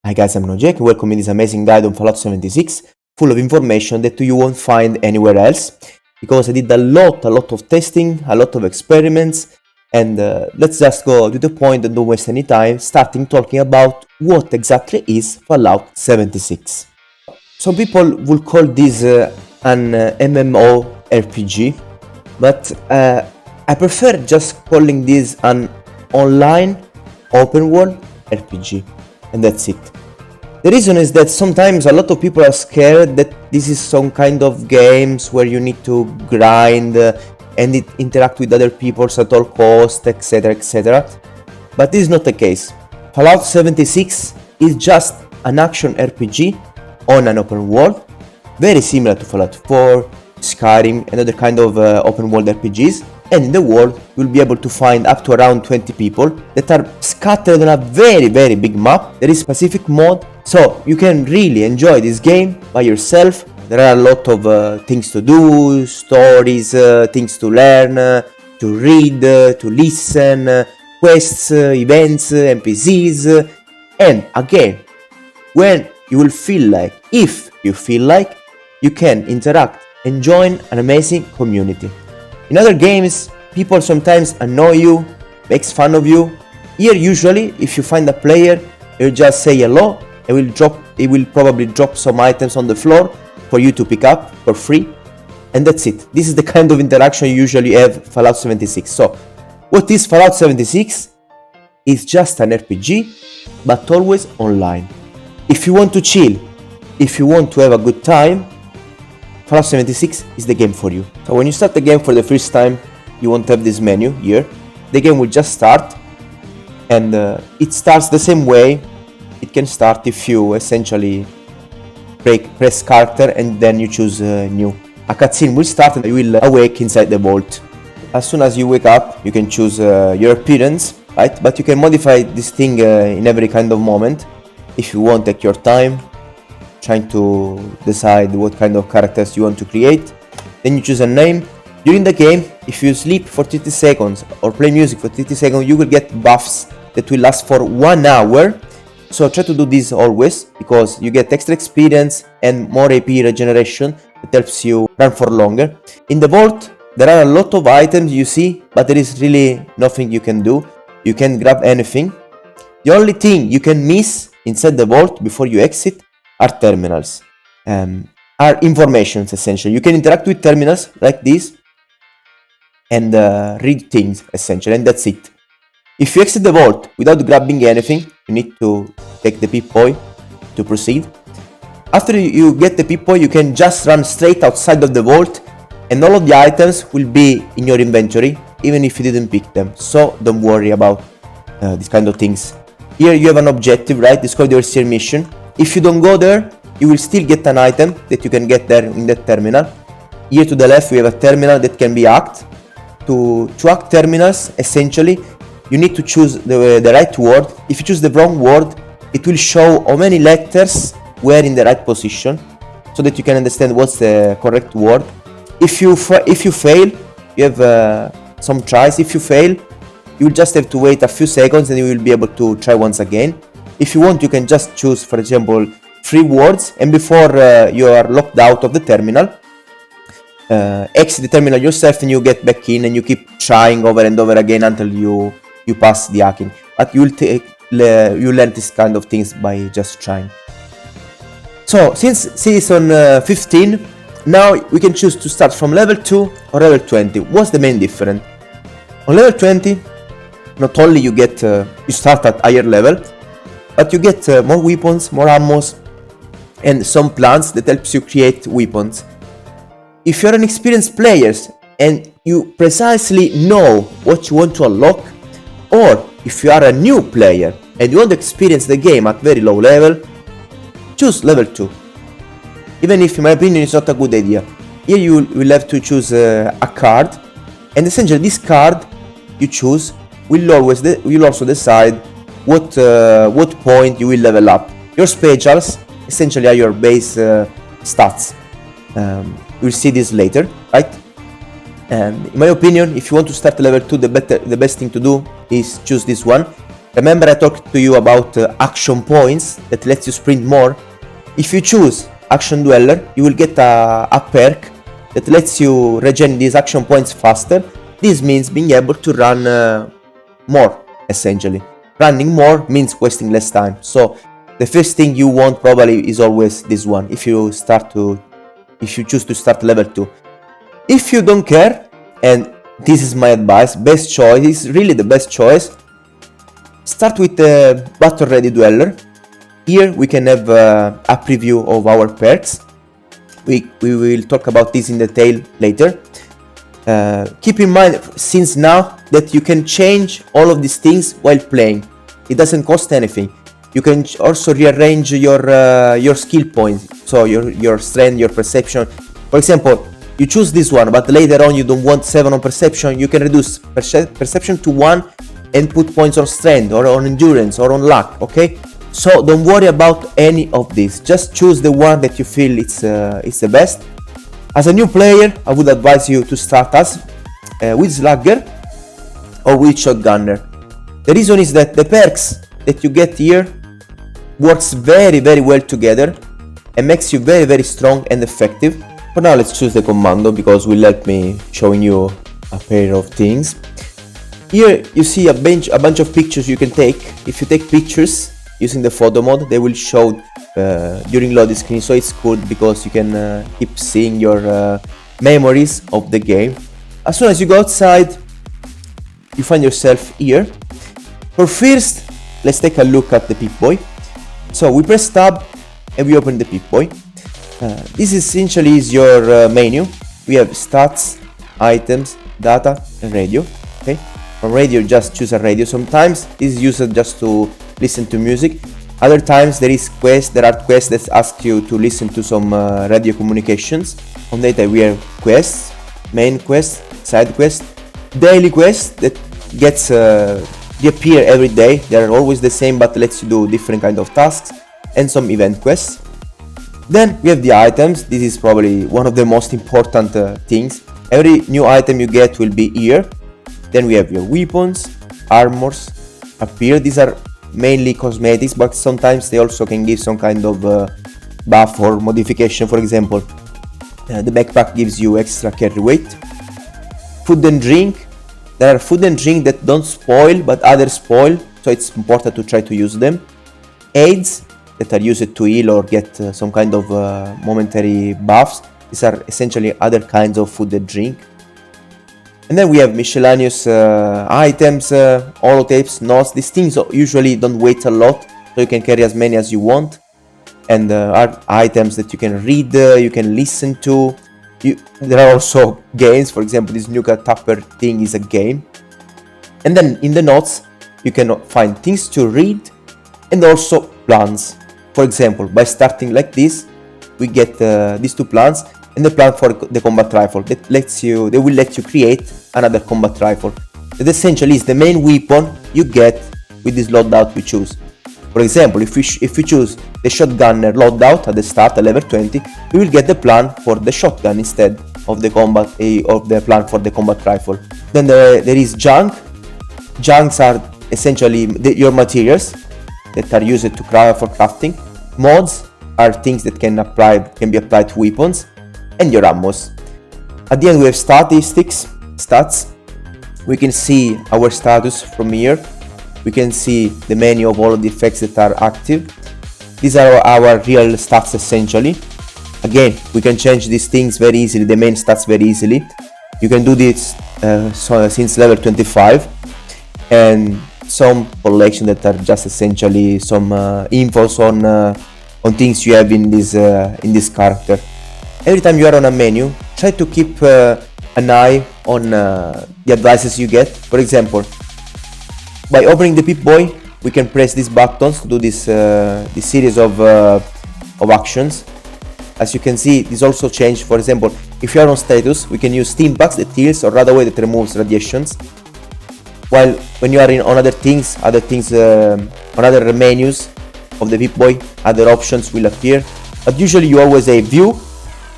Hi guys, I'm Nojek. Welcome in this amazing guide on Fallout 76, full of information that you won't find anywhere else, because I did a lot of testing, a lot of experiments, and let's just go to the point and don't waste any time, starting talking about what exactly is Fallout 76. Some people will call this an MMORPG, but I prefer just calling this an online open world RPG, and that's it. The reason is that sometimes a lot of people are scared that this is some kind of games where you need to grind and interact with other people at all costs, etc, etc. But this is not the case. Fallout 76 is just an action RPG on an open world, very similar to Fallout 4, Skyrim and other kind of open world RPGs. And in the world, you'll be able to find up to around 20 people that are scattered on a very big map. There is specific mode, so you can really enjoy this game by yourself. There are a lot of things to do, stories, things to learn, to read, to listen, quests, events, NPCs, and again, when you will feel like, if you feel like, you can interact and join an amazing community. In other games, people sometimes annoy you, makes fun of you. Here, usually, if you find a player, you just say hello, and it will probably drop some items on the floor for you to pick up for free, and that's it. This is the kind of interaction you usually have Fallout 76. So, what is Fallout 76? It's just an RPG, but always online. If you want to chill, if you want to have a good time, Fallout 76 is the game for you. So when you start the game for the first time, you won't have this menu here. The game will just start, and it starts the same way it can start if you essentially press character and then you choose new. A cutscene will start and you will awake inside the vault. As soon as you wake up, you can choose your appearance, right? But you can modify this thing in every kind of moment. If you want, take your time, trying to decide what kind of characters you want to create. Then you choose a name. During the game, if you sleep for 30 seconds or play music for 30 seconds, you will get buffs that will last for 1 hour. So try to do this always, because you get extra experience and more AP regeneration that helps you run for longer. In the vault, there are a lot of items you see, but there is really nothing you can do. You can't grab anything. The only thing you can miss inside the vault before you exit are terminals, are informations essentially. You can interact with terminals like this and read things essentially, and that's it. If you exit the vault without grabbing anything, you need to take the Pip-Boy to proceed. After you get the Pip-Boy, you can just run straight outside of the vault, and all of the items will be in your inventory, even if you didn't pick them. So don't worry about these kind of things. Here you have an objective, right? It's called the Overseer mission. If you don't go there, you will still get an item that you can get there in that terminal. Here to the left, we have a terminal that can be hacked. To hack terminals, essentially, you need to choose the right word. If you choose the wrong word, it will show how many letters were in the right position, so that you can understand what's the correct word. If you fail, you have some tries. If you fail, you will just have to wait a few seconds and you will be able to try once again. If you want, you can just choose, for example, 3 words, and before you are locked out of the terminal, exit the terminal yourself and you get back in, and you keep trying over and over again until you pass the hacking. But you learn this kind of things by just trying. So since season 15, now we can choose to start from level 2 or level 20. What's the main difference? On level 20, not only you start at higher level, but you get more weapons, more ammos, and some plants that helps you create weapons. If you're an experienced player and you precisely know what you want to unlock, or if you are a new player and you want to experience the game at very low level, choose level 2. Even if, in my opinion, it's not a good idea. Here you will have to choose a card, and essentially this card you choose will also decide what point you will level up. Your specials essentially are your base stats. We'll see this later, right? And in my opinion, if you want to start level 2, the best thing to do is choose this one. Remember I talked to you about action points that lets you sprint more. If you choose Action Dweller, you will get a perk that lets you regen these action points faster. This means being able to run more, essentially. Running more means wasting less time. So the first thing you want probably is always this one, if you choose to start level 2. If you don't care, and this is my advice, best choice is really the best choice, start with the Battle Ready Dweller. Here we can have a preview of our perks. We will talk about this in detail later. Keep in mind since now that you can change all of these things while playing. It doesn't cost anything. You can also rearrange your skill points, so your strength, your perception. For example, you choose this one, but later on you don't want 7 on perception, you can reduce perception to 1 and put points on strength or on endurance or on luck, okay? So don't worry about any of this, just choose the one that you feel it's the best. As a new player, I would advise you to start as with Slugger or with Shotgunner. The reason is that the perks that you get here works very well together and makes you very strong and effective. For now, let's choose the commando because will help me showing you a pair of things. Here you see a bunch of pictures you can take. If you take pictures using the photo mode, they will show during loading screen, so it's good because you can keep seeing your memories of the game. As soon as you go outside, you find yourself here. For first, let's take a look at the Pip-Boy. So we press tab and we open the Pip-Boy. This essentially is your menu. We have stats, items, data, and radio. Okay. From radio, just choose a radio. Sometimes this is used just to listen to music. Other times there are quests that ask you to listen to some radio communications. On data we have quests, main quests, side quests, daily quests that gets they appear every day. They are always the same but lets you do different kind of tasks, and some event quests. Then we have the items. This is probably one of the most important things. Every new item you get will be here. Then we have your weapons, armors appear. These are mainly cosmetics, but sometimes they also can give some kind of buff or modification. For example, the backpack gives you extra carry weight. Food and drink. There are food and drink that don't spoil, but others spoil, so it's important to try to use them. Aids that are used to heal or get some kind of momentary buffs. These are essentially other kinds of food and drink. And then we have miscellaneous items, holotapes, notes. These things usually don't weight a lot, so you can carry as many as you want. And are items that you can read, you can listen to. There are also games. For example, this Nuka Tapper thing is a game. And then in the notes, you can find things to read and also plans. For example, by starting like this, we get these two plans and the plan for the combat rifle that they will let you create another combat rifle that essentially is the main weapon you get with this loadout we choose. For example, if we choose the shotgunner loadout at the start at level 20, we will get the plan for the shotgun instead of the plan for the combat rifle. Then there is junk. Junks are essentially your materials that are used to craft for crafting. Mods are things that can be applied to weapons, and your ammos. At the end we have statistics, stats. We can see our status from here. We can see the menu of all of the effects that are active. These are our real stats essentially. Again, we can change these things very easily, the main stats very easily. You can do this since level 25, and some collection that are just essentially some infos on things you have in this character. Every time you are on a menu, try to keep an eye on the advices you get. For example, by opening the Pip-Boy, we can press these buttons to do this series of actions. As you can see, this also changed. For example, if you are on status, we can use steam packs that heals or radaway that removes radiations. While when you are on other things, on other menus of the Pip-Boy, other options will appear. But usually you always have a view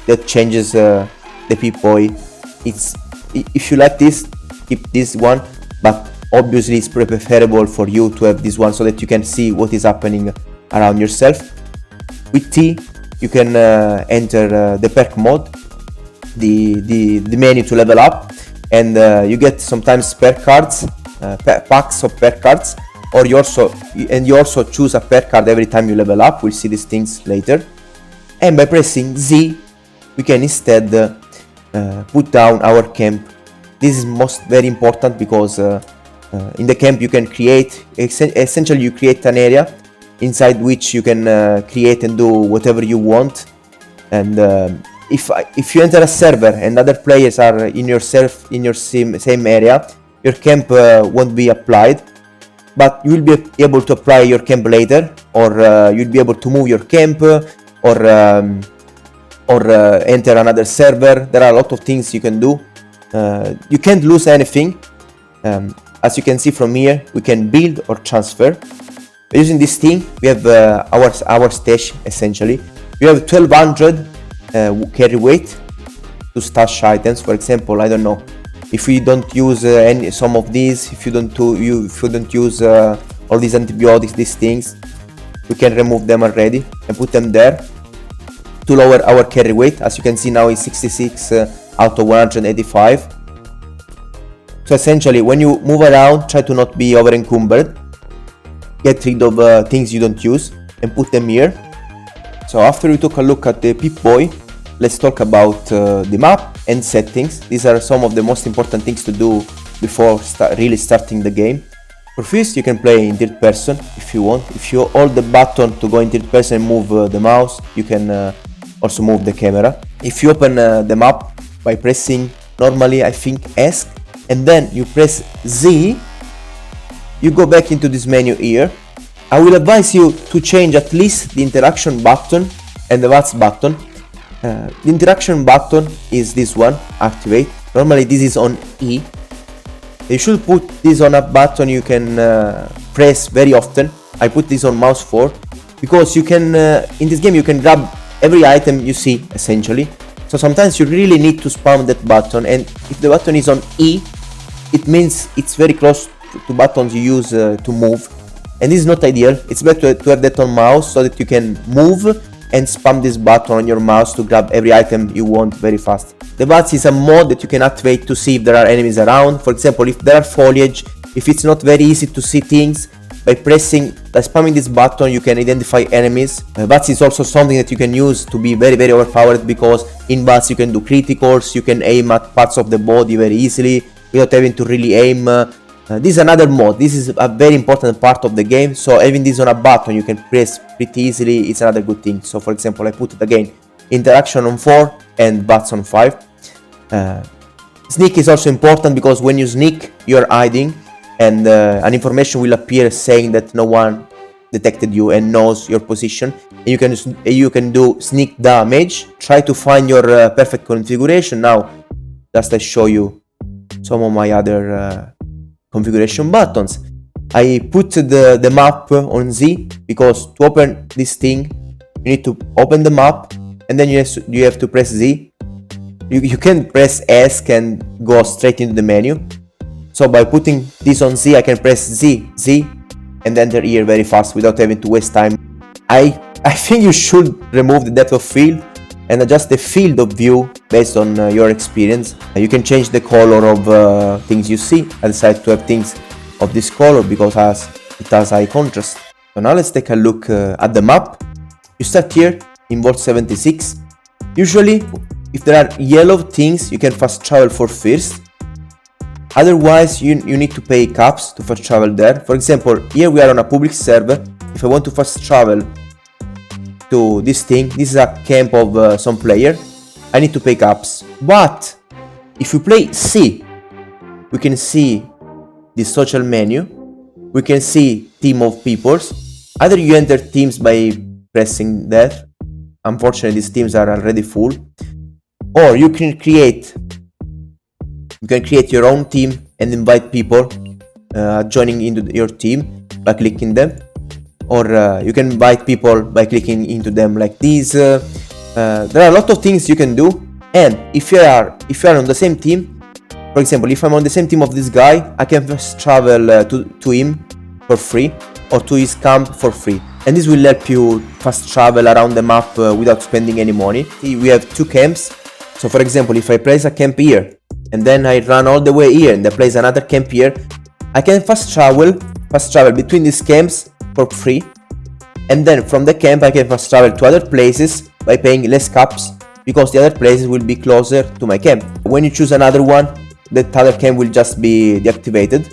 that changes the Pip-Boy. If you like this, keep this one, but obviously it's preferable for you to have this one so that you can see what is happening around yourself. With T you can enter the perk mode, the menu to level up, and you get sometimes perk cards, packs of perk cards, or you also choose a perk card every time you level up. We'll see these things later. And by pressing Z we can instead put down our camp. This is very important because in the camp you can create, essentially you create an area inside which you can create and do whatever you want. And if you enter a server and other players are in your same area, your camp won't be applied, but you will be able to apply your camp later, or you'll be able to move your camp, or enter another server. There are a lot of things you can do. You can't lose anything. As you can see from here, we can build or transfer. Using this thing, we have our stash essentially. We have 1200 carry weight to stash items. For example, I don't know, if we don't use some of these, if you don't use all these antibiotics, these things, we can remove them already and put them there to lower our carry weight. As you can see now, it's 66 out of 185. So essentially, when you move around, try to not be over encumbered. Get rid of things you don't use and put them here. So after we took a look at the Pip-Boy, let's talk about the map and settings. These are some of the most important things to do before really starting the game. For first, you can play in third person if you want. If you hold the button to go in third person and move the mouse, you can also move the camera. If you open the map by pressing normally, I think, ESC, and then you press Z, you go back into this menu here. I will advise you to change at least the interaction button and the VATS button. The interaction button is this one, activate. Normally this is on E. You should put this on a button you can press very often. I put this on mouse 4 because you can, in this game you can grab every item you see essentially. So sometimes you really need to spam that button, and if the button is on E, it means it's very close to buttons you use to move, and this is not ideal. It's better to have that on mouse so that you can move and spam this button on your mouse to grab every item you want very fast. The VATS is a mode that you can activate to see if there are enemies around. For example, if there are foliage, if it's not very easy to see things, by spamming this button you can identify enemies. VATS is also something that you can use to be very overpowered, because in VATS you can do criticals, you can aim at parts of the body very easily without having to really aim. This is another mode. This is a very important part of the game, so having this on a button you can press pretty easily, it's another good thing. So for example, I put it again, interaction on 4 and VATS on 5. Sneak is also important, because when you sneak you're hiding, and an information will appear saying that no one detected you and knows your position, and you can do sneak damage. Try to find your perfect configuration. Now just I show you some of my other configuration buttons. I put the map on Z because to open this thing you need to open the map, and then you have to press Z. You can press ESC and go straight into the menu. So by putting this on Z, I can press Z, and enter here very fast without having to waste time. I think you should remove the depth of field and adjust the field of view based on your experience. You can change the color of things you see. I decided to have things of this color because it has high contrast. So now let's take a look at the map. You start here in Vault 76. Usually, if there are yellow things, you can fast travel for first. Otherwise, you need to pay caps to fast travel there. For example, here we are on a public server. If I want to fast travel to this thing, this is a camp of some player, I need to pay caps. But if we play C, we can see the social menu. We can see team of peoples. Either you enter teams by pressing that. Unfortunately, these teams are already full. Or you can create your own team and invite people joining into your team by clicking them, or you can invite people by clicking into them like this. There are a lot of things you can do, and if you are on the same team, For example, if I'm on the same team of this guy, I can fast travel to him for free, or to his camp for free. And this will help you fast travel around the map without spending any money. See, we have 2 camps. So for example, if I place a camp here, and then I run all the way here, and I place another camp here, I can fast travel between these camps for free. And then from the camp I can fast travel to other places by paying less caps, because the other places will be closer to my camp. When you choose another one, that other camp will just be deactivated.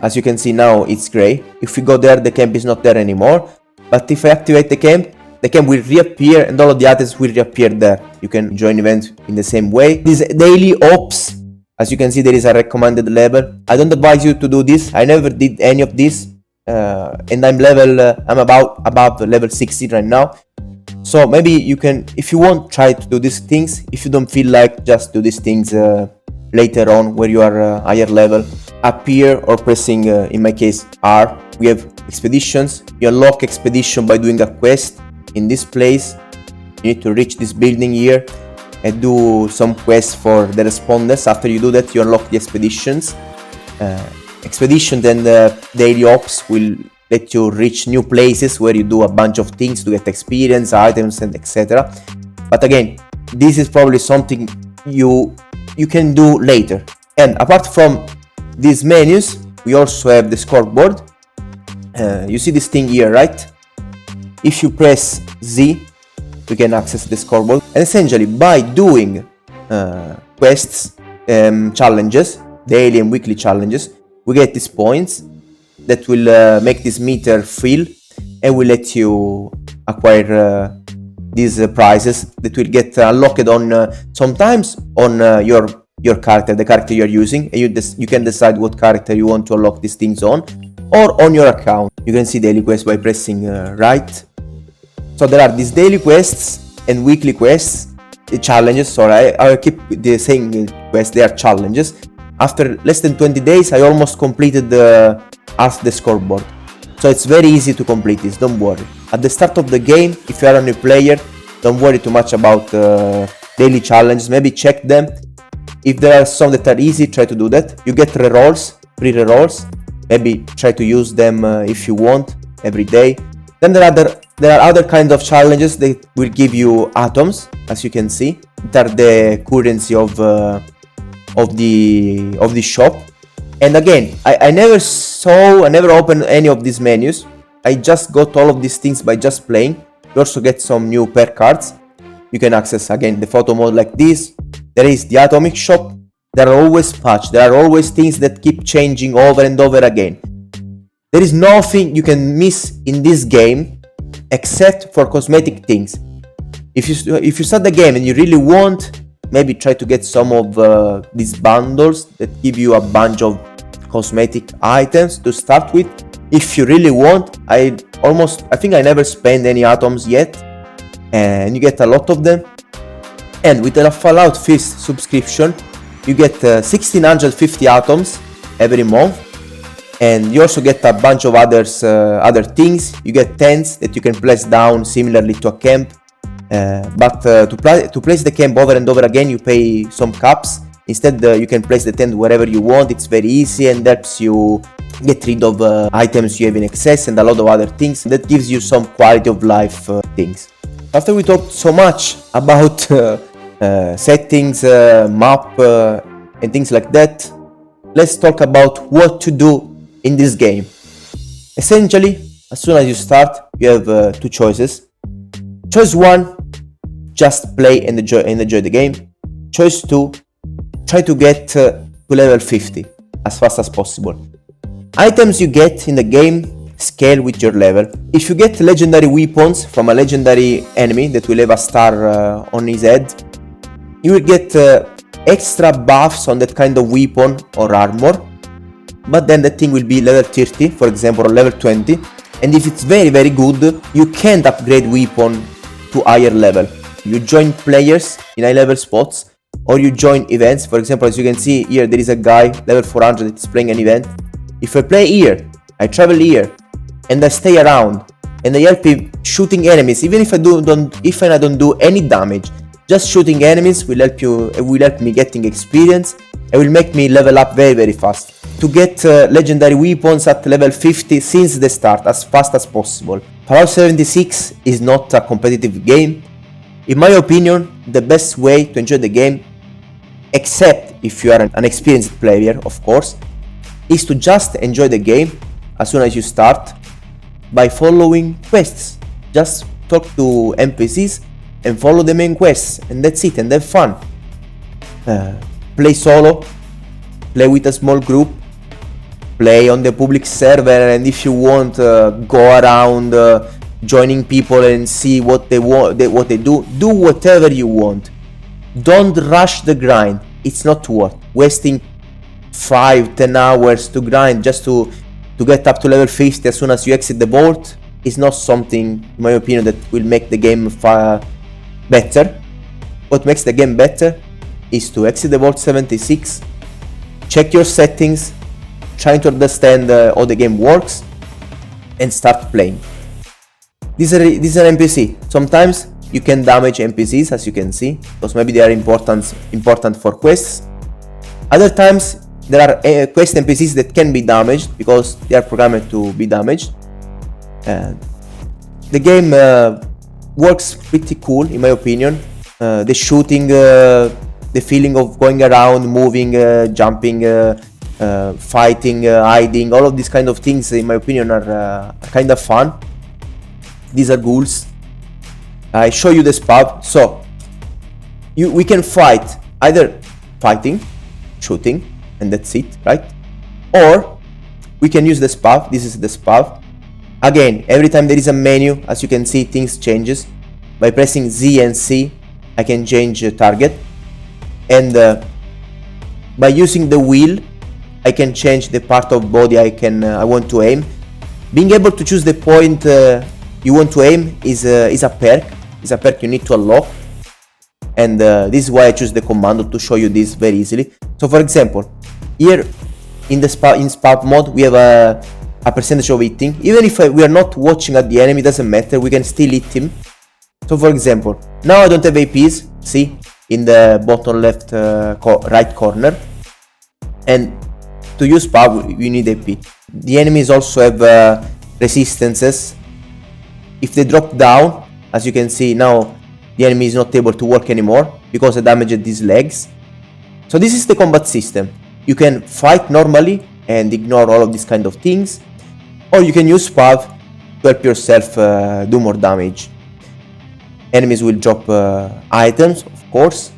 As you can see now, it's gray. If we go there, the camp is not there anymore. But if I activate the camp will reappear, and all of the items will reappear there. You can join events in the same way. These daily ops, as you can see, there is a recommended level. I don't advise you to do this. I never did any of this. And I'm about above level 60 right now. So maybe you can, if you want, try to do these things. If you don't feel like, just do these things later on where you are higher level. Up here, or pressing in my case R, we have expeditions. You unlock expedition by doing a quest in this place. You need to reach this building here and do some quests for the responders. After you do that, you unlock the expeditions. Expeditions and daily ops will let you reach new places where you do a bunch of things to get experience, items, and etc. But again, this is probably something you can do later. And apart from these menus, we also have the scoreboard. You see this thing here, right? If you press Z, you can access the scoreboard. And essentially, by doing quests, challenges, daily and weekly challenges, we get these points that will make this meter fill, and will let you acquire these prizes that will get unlocked on sometimes on your character, the character you're using, and you can decide what character you want to unlock these things on, or on your account. You can see daily quests by pressing right. So there are these daily quests and weekly quests, the challenges. Sorry, I keep saying quests, they are challenges. After less than 20 days, I almost completed the scoreboard. So it's very easy to complete this, don't worry. At the start of the game, if you are a new player, don't worry too much about daily challenges. Maybe check them. If there are some that are easy, try to do that. You get rerolls, free rerolls. Maybe try to use them if you want every day. Then there are other kinds of challenges that will give you atoms, as you can see. They are the currency of the shop. And again, I never opened any of these menus. I just got all of these things by just playing. You also get some new pair cards. You can access again the photo mode like this. There is the atomic shop. There are always patches. There are always things that keep changing over and over again. There is nothing you can miss in this game except for cosmetic things. If you start the game and you really want, maybe try to get some of these bundles that give you a bunch of cosmetic items to start with. If you really want, I think I never spent any atoms yet, and you get a lot of them. And with the Fallout 5th subscription, you get 1650 atoms every month, and you also get a bunch of other things. You get tents that you can place down similarly to a camp. But to place the camp over and over again, you pay some caps. Instead, you can place the tent wherever you want. It's very easy and helps you get rid of items you have in excess and a lot of other things. That gives you some quality of life things. After we talked so much about settings, map, and things like that, let's talk about what to do in this game. Essentially, as soon as you start, you have 2 choices. Choice 1, just play and enjoy the game. Choice 2, try to get to level 50 as fast as possible. Items you get in the game scale with your level. If you get legendary weapons from a legendary enemy that will have a star on his head, you will get extra buffs on that kind of weapon or armor, but then the thing will be level 30, for example, or level 20. And if it's very very good, you can't upgrade weapon to higher level. You join players in high level spots, or you join events. For example, as you can see here, there is a guy level 400 that is playing an event. If I play here, I travel here, and I stay around, and I help him shooting enemies, even if I don't do any damage. Just shooting enemies will help me getting experience and will make me level up very fast. To get legendary weapons at level 50 since the start as fast as possible. Fallout 76 is not a competitive game. In my opinion, the best way to enjoy the game, except if you are an experienced player, of course, is to just enjoy the game as soon as you start by following quests. Just talk to NPCs and follow the main quests, and that's it, and have fun. Play solo, play with a small group, play on the public server, and if you want, go around joining people and see what they do. Do whatever you want. Don't rush the grind. It's not worth wasting 5-10 hours to grind just to get up to level 50 as soon as you exit the vault. Is not something, in my opinion, that will make the game far better. What makes the game better is to exit the vault 76, check your settings, trying to understand how the game works, and start playing. This is an NPC. Sometimes you can damage NPCs, as you can see, because maybe they are important for quests. Other times there are quest NPCs that can be damaged because they are programmed to be damaged. The game works pretty cool, in my opinion. The shooting, the feeling of going around, moving, jumping, fighting, hiding, all of these kind of things, in my opinion, are kind of fun. These are ghouls. I show you the spab. So we can fight either fighting, shooting, and that's it, right? Or we can use the spab. This is the spab. Again, every time there is a menu, as you can see, things changes. By pressing Z and C, I can change target, and by using the wheel, I can change the part of body I want to aim. Being able to choose the point you want to aim is a perk. It's a perk you need to unlock, and this is why I choose the commando to show you this very easily. So, for example, here in spab mode, we have a percentage of hitting. Even if we are not watching at the enemy, doesn't matter, we can still hit him. So for example, now I don't have APs, see, in the bottom left right corner, and to use power you need AP. The enemies also have resistances. If they drop down, as you can see now, the enemy is not able to work anymore because I damaged these legs. So this is the combat system. You can fight normally and ignore all of these kind of things, or you can use PAV to help yourself do more damage. Enemies will drop items, of course.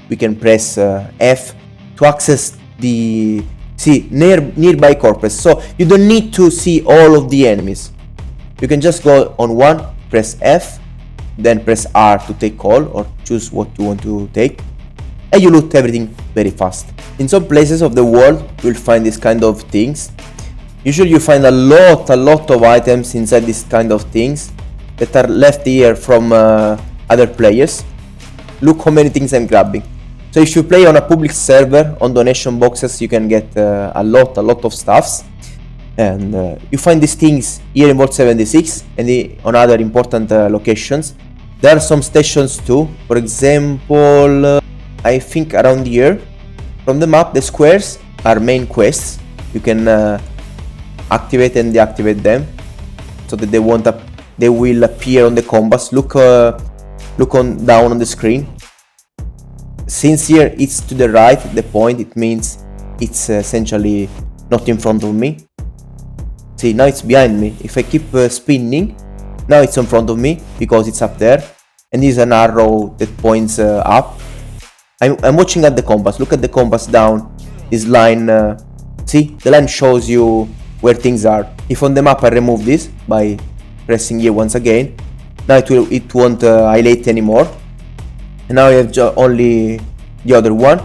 We can press F to access the nearby corpus. So you don't need to see all of the enemies. You can just go on one, press F, then press R to take all or choose what you want to take, and you loot everything very fast. In some places of the world you'll find this kind of things. Usually you find a lot of items inside this kind of things that are left here from other players. Look how many things I'm grabbing. So if you play on a public server on donation boxes, you can get a lot of stuffs, and you find these things here in Vault 76 and on other important locations. There are some stations too. For example, I think around here from the map, the squares are main quests. You can activate and deactivate them so that they will appear on the compass. Look down on the screen. Since here it's to the right, the point, it means it's essentially not in front of me. See, now it's behind me. If I keep spinning, now it's in front of me because it's up there, and there's an arrow that points up. I'm watching at the compass. Look at the compass down. This line, see, the line shows you where things are. If on the map I remove this by pressing here once again, now it won't highlight anymore. And now I have only the other one,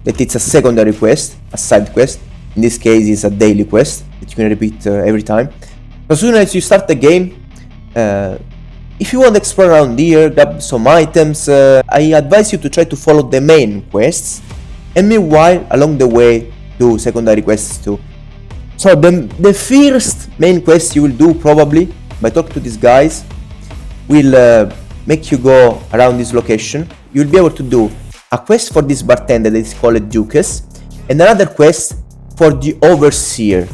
that it's a secondary quest, a side quest. In this case, it's a daily quest that you can repeat every time. As soon as you start the game, if you want to explore around here, grab some items, I advise you to try to follow the main quests, and meanwhile, along the way, do secondary quests too. So the first main quest you will do, probably, by talking to these guys, will make you go around this location. you'll be able to do a quest for this bartender that is called Duchess, and another quest for the overseer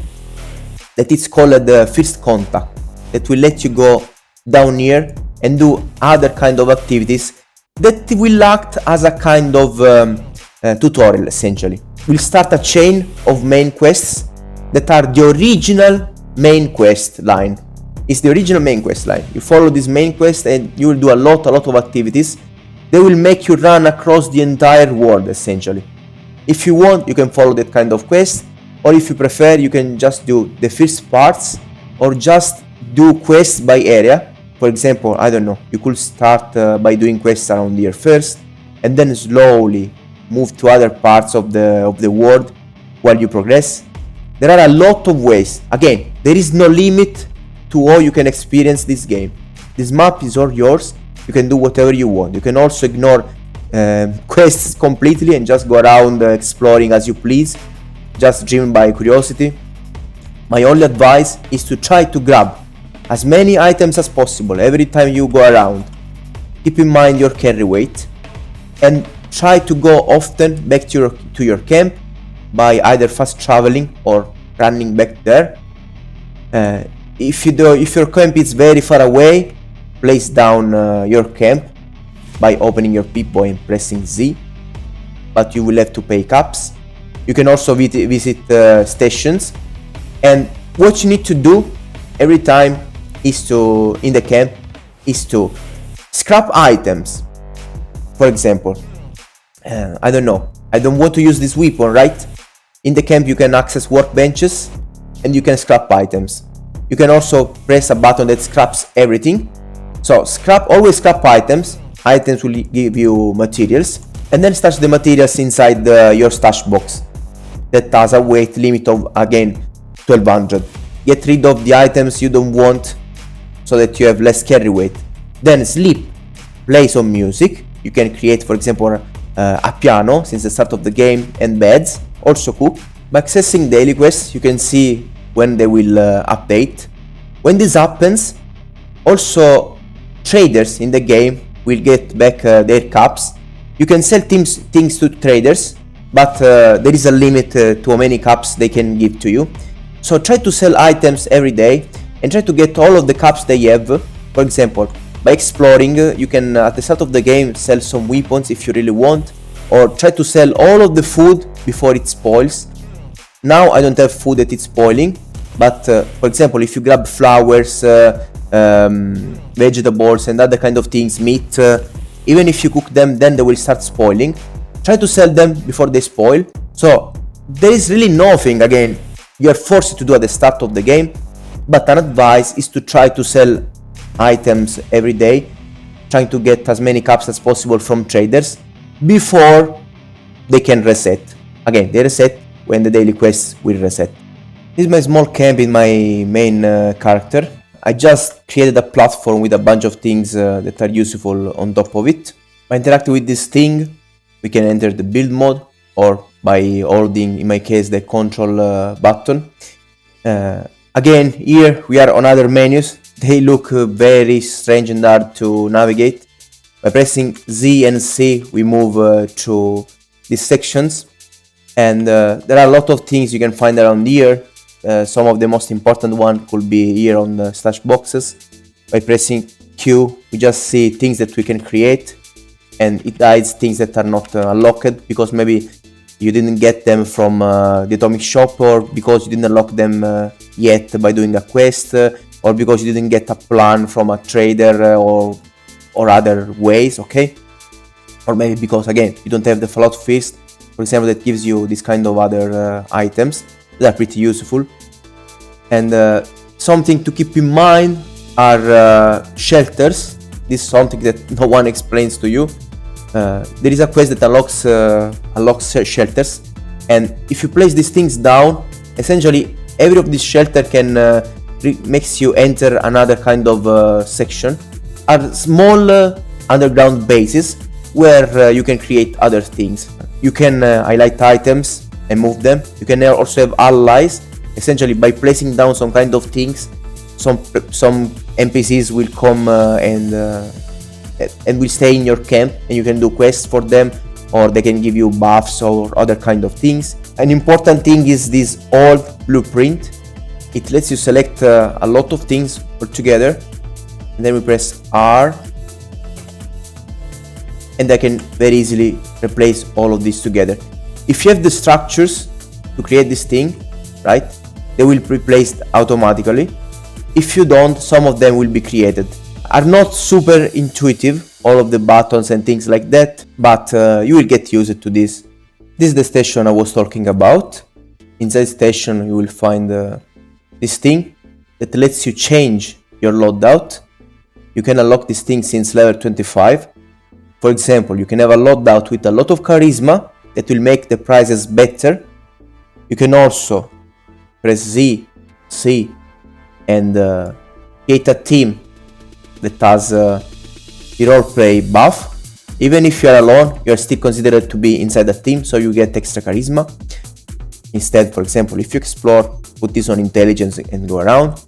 that is called the First Contact, that will let you go down here and do other kind of activities that will act as a kind of tutorial. Essentially, we'll start a chain of main quests that are the original main quest line. It's the original main quest line. You follow this main quest and you will do a lot of activities. They will make you run across the entire world, essentially. If you want, you can follow that kind of quest, or if you prefer, you can just do the first parts, or just do quests by area. For example, I don't know, you could start by doing quests around here first, and then slowly move to other parts of the world while you progress. There are a lot of ways. Again, there is no limit to how you can experience this game. This map is all yours. You can do whatever you want. You can also ignore quests completely and just go around exploring as you please, just driven by curiosity. My only advice is to try to grab as many items as possible every time you go around. Keep in mind your carry weight, and try to go often back to your camp by either fast traveling or running back there. If your camp is very far away, place down your camp by opening your Pip-Boy and pressing Z, but you will have to pay caps. You can also visit stations, and what you need to do every time in the camp is to scrap items. For example, I don't know, I don't want to use this weapon, right? In the camp you can access workbenches and you can scrap items. You can also press a button that scraps everything. So always scrap items. Items will give you materials, and then stash the materials inside your stash box that has a weight limit of, again, 1200. Get rid of the items you don't want so that you have less carry weight. Then sleep, play some music. You can create, for example, a piano since the start of the game, and beds. Also cook. By accessing daily quests, you can see when they will update. When this happens, also traders in the game will get back their caps. You can sell things to traders, but there is a limit to how many caps they can give to you. So try to sell items every day and try to get all of the caps they have. For example, by exploring, you can at the start of the game sell some weapons if you really want, or try to sell all of the food before it spoils. Now I don't have food that is spoiling, but for example, if you grab flowers, vegetables and other kind of things, meat, even if you cook them, then they will start spoiling. Try to sell them before they spoil. So there is really nothing, again, you are forced to do at the start of the game, but an advice is to try to sell items every day, trying to get as many caps as possible from traders before they can reset. Again, they reset when the daily quests will reset. This is my small camp in my main character. I just created a platform with a bunch of things that are useful on top of it. By interacting with this thing, we can enter the build mode, or by holding, in my case, the control button. Again, here we are on other menus. They look very strange and hard to navigate. By pressing Z and C, we move through these sections, and there are a lot of things you can find around here. Some of the most important one could be here on the stash boxes. By pressing Q, we just see things that we can create, and it hides things that are not unlocked because maybe you didn't get them from the atomic shop, or because you didn't unlock them yet by doing a quest, or because you didn't get a plan from a trader or other ways, okay? Or maybe because, again, you don't have the Fallout Feast, for example, that gives you this kind of other items that are pretty useful. And something to keep in mind are shelters. This is something that no one explains to you. There is a quest that unlocks shelters, and if you place these things down, essentially every of these shelter can makes you enter another kind of section. Are small underground bases where you can create other things. You can highlight items and move them. You can also have allies. Essentially, by placing down some kind of things, some NPCs will come and and will stay in your camp, and you can do quests for them, or they can give you buffs or other kind of things. An important thing is this old blueprint. It lets you select a lot of things all together, and then we press R, and I can very easily replace all of this together. If you have the structures to create this thing, right, they will be replaced automatically. If you don't, some of them will be created. Are not super intuitive, all of the buttons and things like that, but you will get used to this. This is the station I was talking about. Inside station you will find this thing that lets you change your loadout. You can unlock this thing since level 25. For example, you can have a loadout with a lot of charisma that will make the prizes better. You can also press Z, C, and create a team that has the roleplay buff. Even if you are alone, you are still considered to be inside a team, so you get extra charisma. Instead, for example, if you explore, put this on intelligence and go around.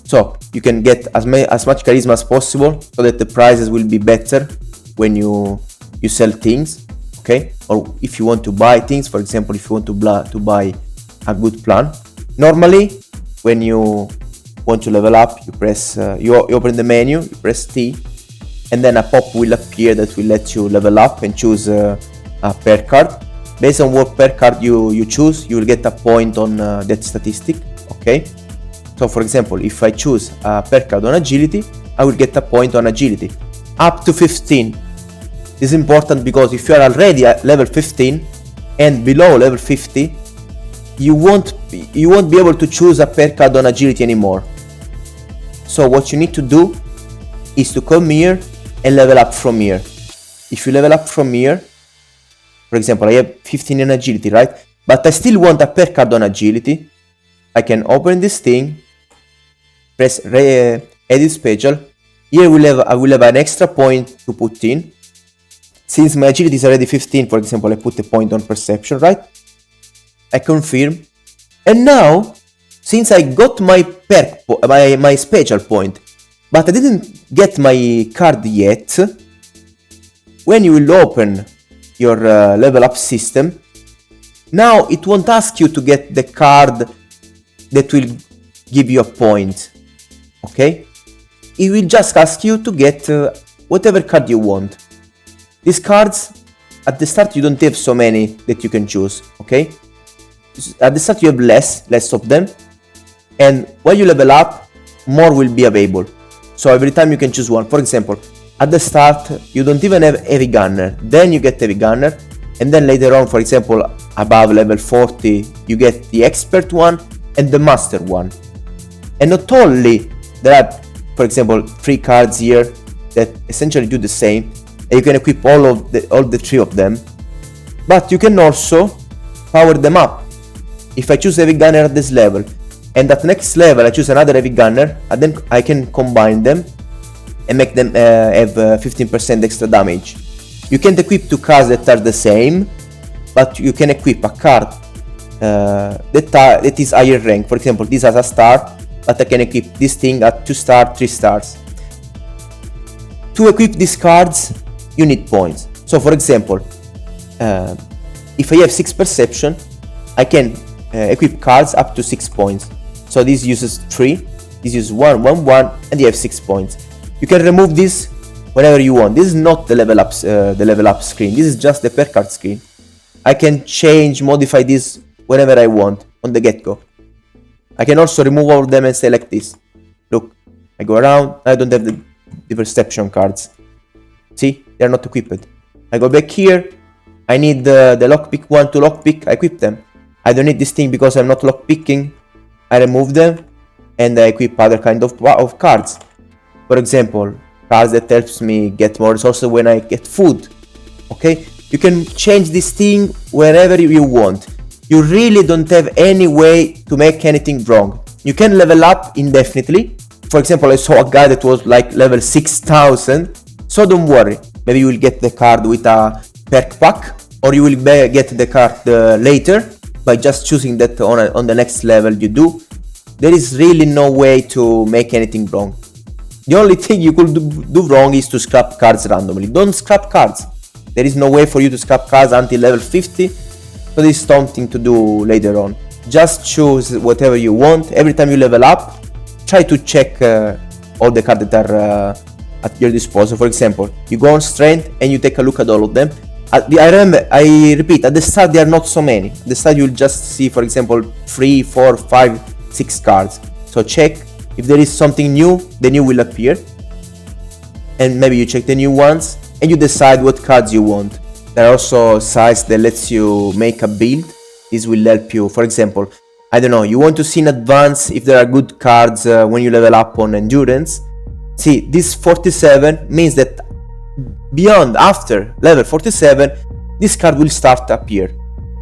So you can get as much charisma as possible, so that the prizes will be better when you sell things, okay? Or if you want to buy things, for example, if you want to buy a good plan. Normally, when you want to level up, you press you open the menu, you press T, and then a pop will appear that will let you level up and choose a pair card. Based on what pair card you choose, you will get a point on that statistic, okay? So for example, if I choose a pair card on agility, I will get a point on agility up to 15. This is important because if you are already at level 15 and below level 50, you won't be able to choose a pair card on agility anymore. So what you need to do is to come here and level up from here. If you level up from here, for example, I have 15 in agility, right? But I still want a pair card on agility. I can open this thing, press edit special. Here I will have an extra point to put in. Since my agility is already 15, for example, I put a point on perception, right? I confirm. And now, since I got my my special point, but I didn't get my card yet, when you will open your level up system, now it won't ask you to get the card that will give you a point, okay? It will just ask you to get whatever card you want. These cards, at the start you don't have so many that you can choose, okay? At the start you have less of them, and when you level up, more will be available. So every time you can choose one. For example, at the start you don't even have heavy gunner, then you get heavy gunner, and then later on, for example, above level 40, you get the expert one and the master one. And not only there are, for example, 3 cards here that essentially do the same, and you can equip all the 3 of them, but you can also power them up. If I choose heavy gunner at this level, and at next level I choose another heavy gunner, and then I can combine them and make them have 15% extra damage. You can't equip 2 cards that are the same, but you can equip a card that is higher rank. For example, this has a star, but I can equip this thing at 2 stars, 3 stars. To equip these cards, you need points. So for example, if I have 6 perception, I can equip cards up to 6 points. So this uses 3, this uses 1, 1, 1, and you have 6 points. You can remove this whenever you want. This is not the level up screen. This is just the per card screen. I can modify this whenever I want on the get-go. I can also remove all of them and say like this. Look, I go around, I don't have the perception cards. See, they're not equipped. I go back here, I need the lockpick one to lockpick, I equip them. I don't need this thing because I'm not lockpicking, I remove them, and I equip other kind of cards. For example, cards that helps me get more resources when I get food. Okay, you can change this thing wherever you want. You really don't have any way to make anything wrong. You can level up indefinitely. For example, I saw a guy that was like level 6000. So don't worry, maybe you will get the card with a perk pack, or you will get the card later by just choosing that on the next level you do. There is really no way to make anything wrong. The only thing you could do wrong is to scrap cards randomly. Don't scrap cards. There is no way for you to scrap cards until level 50, so this is something to do later on. Just choose whatever you want. Every time you level up, try to check all the cards that are at your disposal. For example, you go on strength and you take a look at all of them. I repeat, at the start there are not so many. At the start you'll just see, for example, 3, 4, 5, 6 cards. So check. If there is something new, the new will appear. And maybe you check the new ones and you decide what cards you want. There are also sites that lets you make a build. This will help you. For example, I don't know, you want to see in advance if there are good cards when you level up on endurance. See, this 47 means that after level 47, this card will start to appear.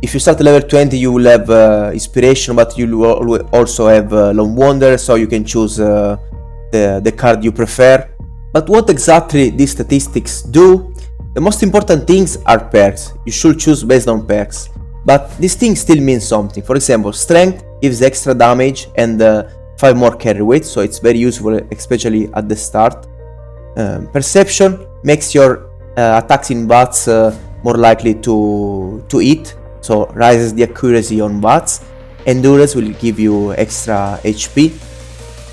If you start at level 20, you will have inspiration, but you will also have Lone Wonder, so you can choose the card you prefer. But what exactly these statistics do? The most important things are perks. You should choose based on perks. But these things still mean something. For example, strength gives extra damage and 5 more carry weight, so it's very useful, especially at the start. Perception makes your attacks in VATS more likely to hit, so rises the accuracy on VATS. Endurance will give you extra HP.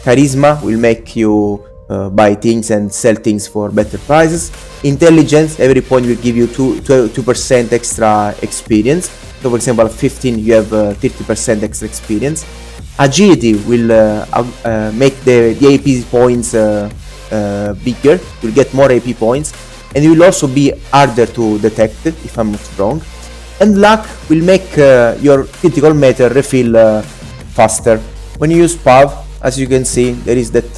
Charisma will make you buy things and sell things for better prices. Intelligence, every point will give you 2% extra experience. So for example, at 15 you have 30% extra experience. Agility will make the AP points bigger. You'll get more AP points, and it will also be harder to detect, if I'm not wrong. And luck will make your critical meter refill faster. When you use PAV, as you can see, there is that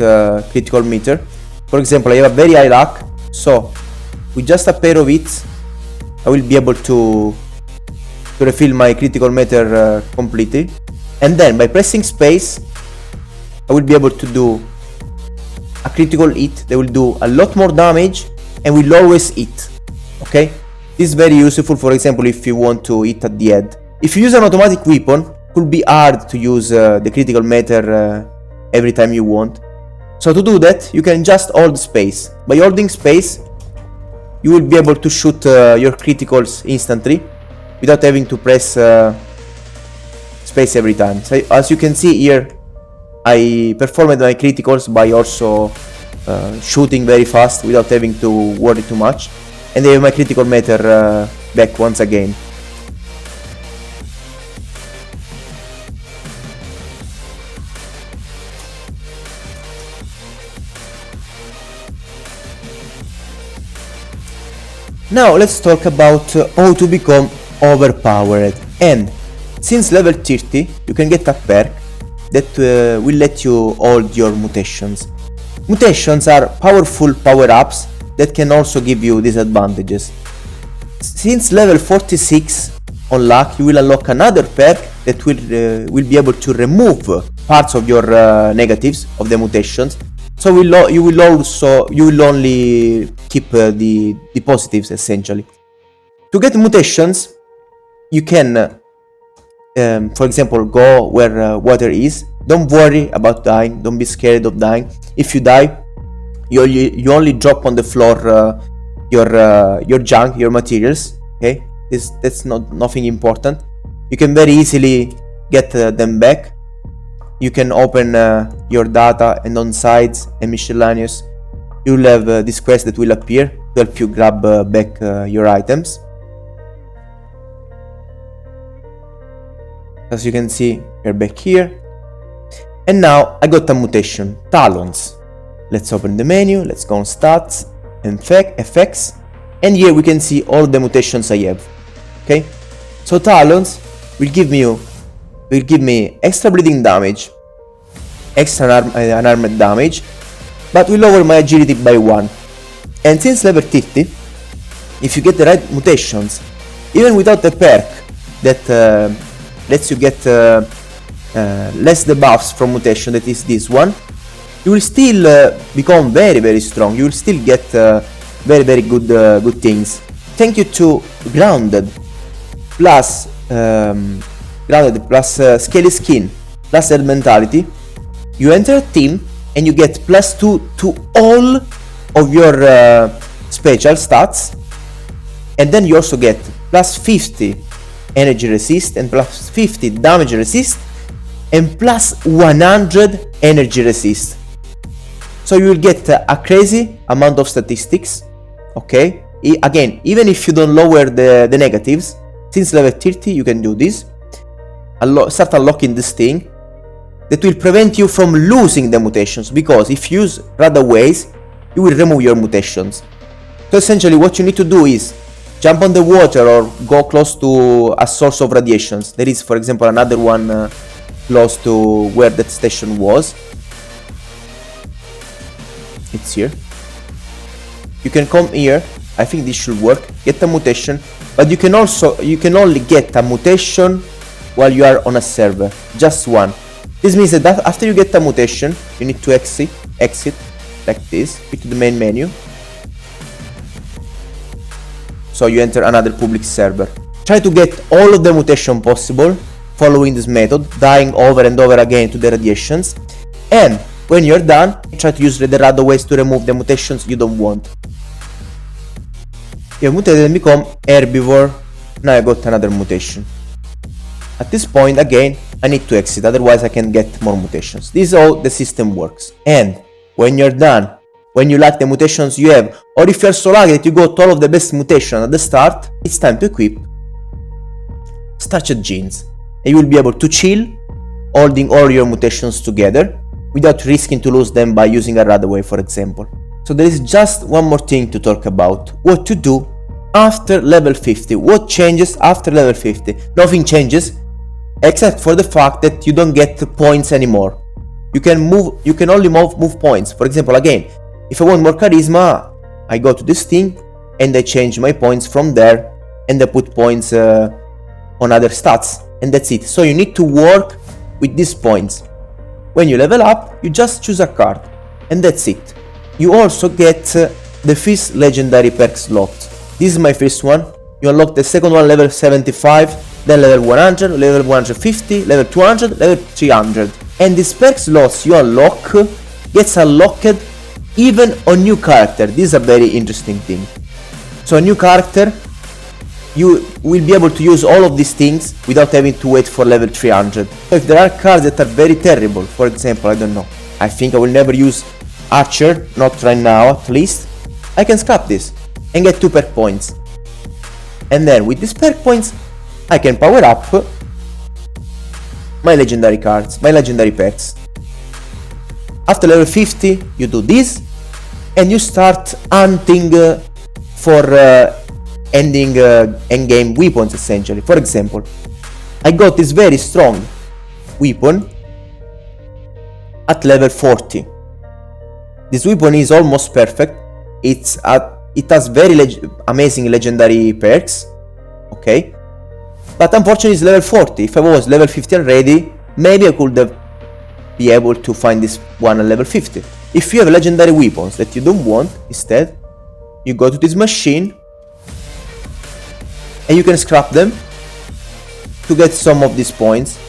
critical meter. For example, I have a very high luck, so with just a pair of hits, I will be able to refill my critical meter completely. And then by pressing space, I will be able to do a critical hit. They will do a lot more damage and will always hit. Okay, this is very useful. For example, if you want to hit at the head. If you use an automatic weapon, it could be hard to use the critical meter every time you want. So to do that, you can just hold space. By holding space, you will be able to shoot your criticals instantly without having to press space every time. So as you can see here, I performed my criticals by also shooting very fast without having to worry too much, and I have my critical meter back once again. Now let's talk about how to become overpowered. And since level 30 you can get a perk that will let you hold your mutations. Mutations are powerful power-ups that can also give you disadvantages. Since level 46 on luck, you will unlock another perk that will be able to remove parts of your negatives of the mutations. So you will only keep the positives essentially. To get mutations, you can for example, go where water is. Don't worry about dying. Don't be scared of dying. If you die, you only drop on the floor your junk, your materials. Okay, that's nothing important. You can very easily get them back. You can open your data, and on sides and miscellaneous, you'll have this quest that will appear to help you grab back your items. As you can see, we're back here. And now I got a mutation, Talons. Let's open the menu, let's go on stats, effects, and here we can see all the mutations I have. Okay, so Talons will give me extra bleeding damage, extra unarmed damage, but will lower my agility by 1. And since level 30, if you get the right mutations, even without the perk that lets you get less debuffs from mutation, that is this one, you will still become very strong. You will still get very good things. Thank you to Grounded plus Scaly Skin plus Elementality, you enter a team and you get +2 to all of your special stats, and then you also get +50 energy resist and +50 damage resist and +100 energy resist. So you will get a crazy amount of statistics, okay? Again, even if you don't lower the negatives, since level 30 you can do this, start unlocking this thing that will prevent you from losing the mutations, because if you use radaways, you will remove your mutations. So essentially what you need to do is jump on the water or go close to a source of radiations. There is, for example, another one close to where that station was. It's here. You can come here. I think this should work. Get a mutation, but you can only get a mutation while you are on a server, just one. This means that after you get a mutation, you need to exit like this, go to the main menu. So you enter another public server. Try to get all of the mutation possible following this method, dying over and over again to the radiations, and when you're done, try to use the radaways to remove the mutations you don't want. You have mutated and become herbivore. Now I got another mutation. At this point, again, I need to exit, otherwise I can get more mutations. This is how the system works. And when you're done, when you like the mutations you have, or if you're so lucky that you got all of the best mutations at the start, it's time to equip Starched Genes. And you will be able to chill, holding all your mutations together, without risking to lose them by using a radaway, for example. So there is just one more thing to talk about. What to do after level 50. What changes after level 50? Nothing changes, except for the fact that you don't get points anymore. You can only move points. For example, again, if I want more charisma, I go to this thing and I change my points from there, and I put points on other stats, and that's it. So you need to work with these points. When you level up, you just choose a card, and that's it. You also get the first legendary perk slot. This is my first one. You unlock the second one level 75, then level 100, level 150, level 200, level 300. And these perk slots you unlock gets unlocked even on new character. This is a very interesting thing. So a new character, you will be able to use all of these things without having to wait for level 300. So if there are cards that are very terrible, for example, I don't know, I think I will never use Archer, not right now at least, I can scrap this and get 2 perk points. And then with these perk points, I can power up my legendary cards, my legendary perks. After level 50, you do this, and you start hunting for ending endgame weapons, essentially. For example, I got this very strong weapon at level 40. This weapon is almost perfect. It has very amazing legendary perks, okay? But unfortunately it's level 40. If I was level 50 already, maybe I could have be able to find this one at level 50. If you have legendary weapons that you don't want, instead, you go to this machine and you can scrap them to get some of these points,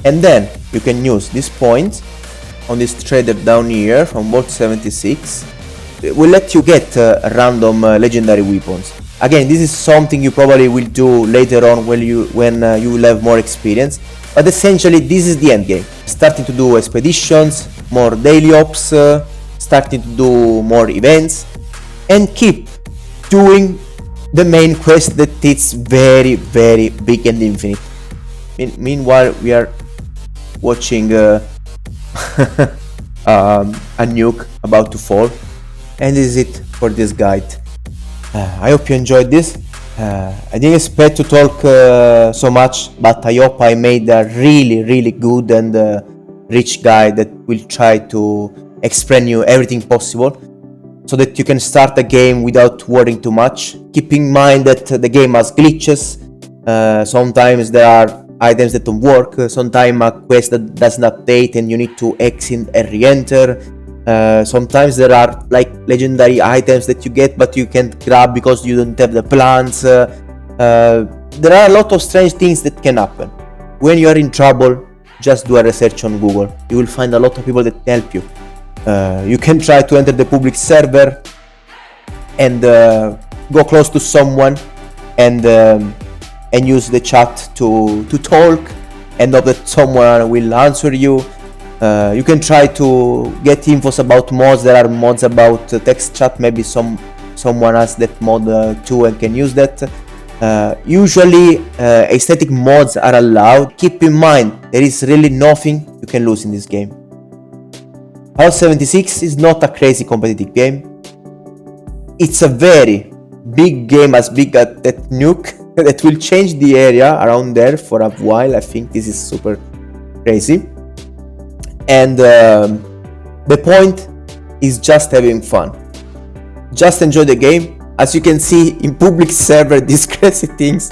and then you can use these points on this trader down here from Vault 76. It will let you get random legendary weapons. Again, this is something you probably will do later on when you will have more experience, but essentially this is the end game. Starting to do expeditions, more daily ops, starting to do more events, and keep doing the main quest that is very, very big and infinite. Meanwhile, we are watching a nuke about to fall, and this is it for this guide. I hope you enjoyed this. I didn't expect to talk so much, but I hope I made a really good and rich guide that will try to explain you everything possible, so that you can start the game without worrying too much. Keep in mind that the game has glitches. Sometimes there are items that don't work. Sometimes a quest that doesn't update and you need to exit and re-enter. Sometimes there are like legendary items that you get but you can't grab because you don't have the plants. There are a lot of strange things that can happen. When you are in trouble, just do a research on Google. You will find a lot of people that help you. You can try to enter the public server and go close to someone and use the chat to talk and hope that someone will answer you. You can try to get infos about mods. There are mods about text chat. Maybe someone has that mod too and can use that. Usually aesthetic mods are allowed. Keep in mind, there is really nothing you can lose in this game. Fallout 76 is not a crazy competitive game. It's a very big game, as big as that nuke that will change the area around there for a while. I think this is super crazy. And the point is just having fun. Just enjoy the game. As you can see, in public server, these crazy things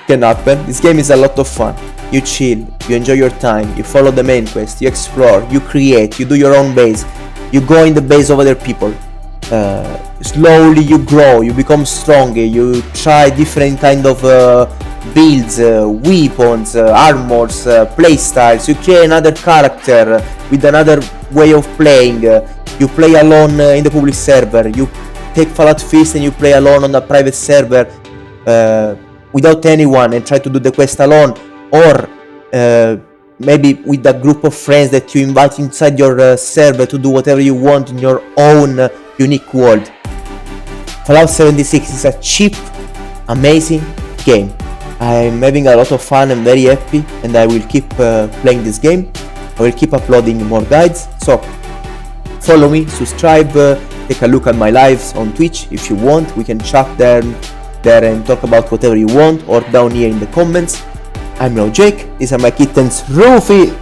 can happen. This game is a lot of fun. You chill, you enjoy your time, you follow the main quest, you explore, you create, you do your own base, you go in the base of other people. Slowly you grow, you become stronger, you try different kind of builds, weapons, armors, playstyles. You create another character with another way of playing. You play alone in the public server. You take Fallout Feast and you play alone on a private server without anyone and try to do the quest alone, or maybe with a group of friends that you invite inside your server to do whatever you want in your own unique world. Fallout 76 is a cheap, amazing game. I'm having a lot of fun and very happy, and I will keep playing this game. I will keep uploading more guides, so follow me, subscribe, take a look at my lives on Twitch if you want. We can chat there and talk about whatever you want, or down here in the comments. I'm now Jake. These are my kittens Rufy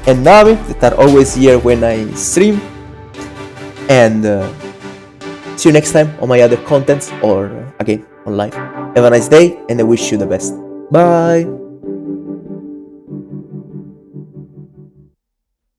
and Navi that are always here when I stream. And see you next time on my other contents, or again on live. Have a nice day and I wish you the best. Bye.